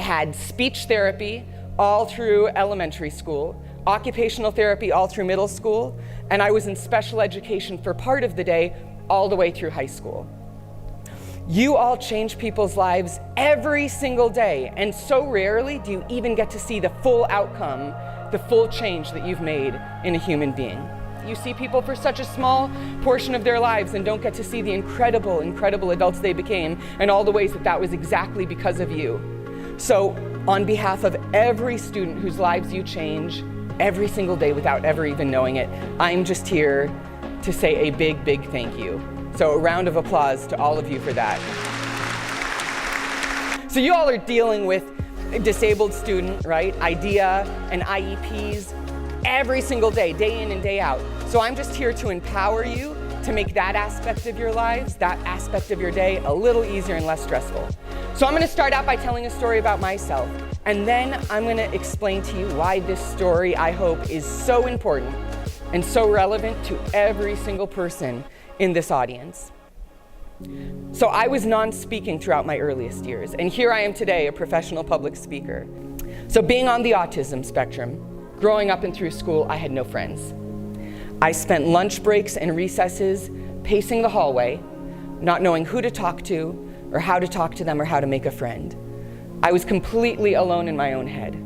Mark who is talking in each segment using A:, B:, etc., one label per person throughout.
A: had speech therapy all through elementary school, occupational therapy all through middle school, and I was in special education for part of the day all the way through high school. You all change people's lives every single day, and so rarely do you even get to see the full outcome, the full change that you've made in a human being. You see people for such a small portion of their lives and don't get to see the incredible, incredible adults they became, and all the ways that that was exactly because of you. So, on behalf of every student whose lives you change every single day without ever even knowing it, I'm just here to say a big, big thank you. So a round of applause to all of you for that. So you all are dealing with a disabled student, right? IDEA and IEPs every single day, day in and day out. So I'm just here to empower you to make that aspect of your lives, that aspect of your day, a little easier and less stressful. So I'm going to start out by telling a story about myself, and then I'm going to explain to you why this story, I hope, is so important and so relevant to every single person in this audience. So I was non-speaking throughout my earliest years, and here I am today, a professional public speaker. So being on the autism spectrum, growing up and through school, I had no friends. I spent lunch breaks and recesses pacing the hallway, not knowing who to talk to, or how to talk to them, or how to make a friend. I was completely alone in my own head,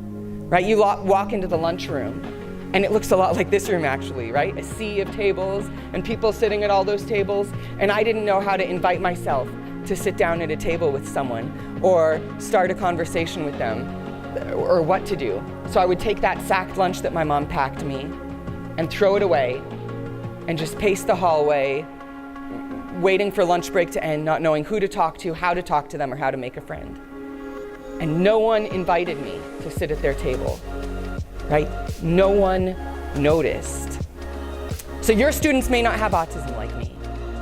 A: right? You walk into the lunchroom, and it looks a lot like this room actually, right? A sea of tables and people sitting at all those tables, and I didn't know how to invite myself to sit down at a table with someone or start a conversation with them or what to do. So I would take that sacked lunch that my mom packed me and throw it away and just pace the hallway, waiting for lunch break to end, not knowing who to talk to, how to talk to them, or how to make a friend. And no one invited me to sit at their table. Right? No one noticed. So your students may not have autism like me,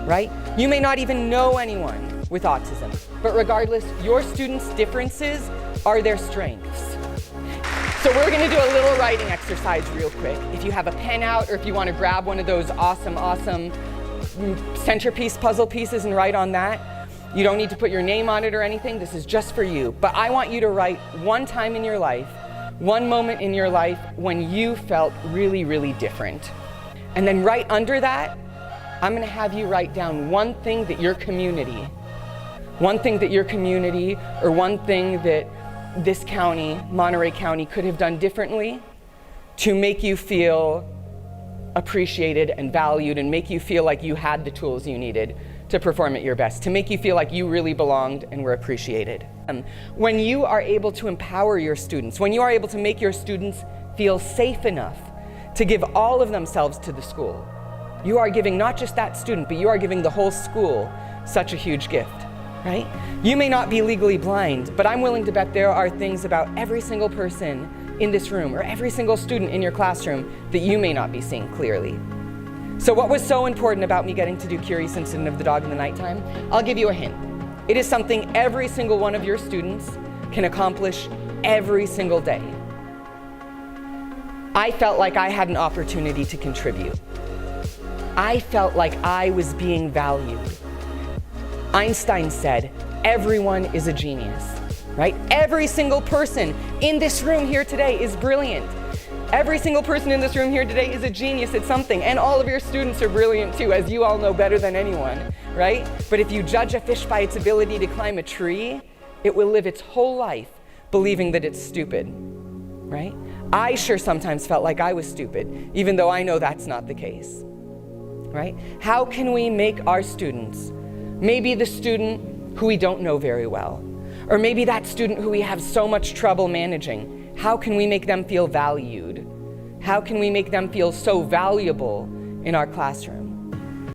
A: right? You may not even know anyone with autism, but regardless, your students' differences are their strengths. So we're gonna do a little writing exercise real quick. If you have a pen out, or if you wanna grab one of those awesome centerpiece puzzle pieces and write on that, you don't need to put your name on it or anything, this is just for you. But I want you to write one time in your life, one moment in your life when you felt really, really different. And then right under that, I'm gonna have you write down one thing that your community, or one thing that this county, Monterey County, could have done differently to make you feel appreciated and valued and make you feel like you had the tools you needed to perform at your best, to make you feel like you really belonged and were appreciated. When you are able to empower your students, when you are able to make your students feel safe enough to give all of themselves to the school, you are giving not just that student, but you are giving the whole school such a huge gift, right? You may not be legally blind, but I'm willing to bet there are things about every single person in this room or every single student in your classroom that you may not be seeing clearly. So what was so important about me getting to do Curious Incident of the Dog in the Nighttime? I'll give you a hint. It is something every single one of your students can accomplish every single day. I felt like I had an opportunity to contribute. I felt like I was being valued. Einstein said, everyone is a genius, right? Every single person in this room here today is brilliant. Every single person in this room here today is a genius at something, and all of your students are brilliant too, as you all know better than anyone, right? But if you judge a fish by its ability to climb a tree, it will live its whole life believing that it's stupid, right? I sure sometimes felt like I was stupid, even though I know that's not the case, right? How can we make our students, maybe the student who we don't know very well, or maybe that student who we have so much trouble managing, how can we make them feel valued? How can we make them feel so valuable in our classroom?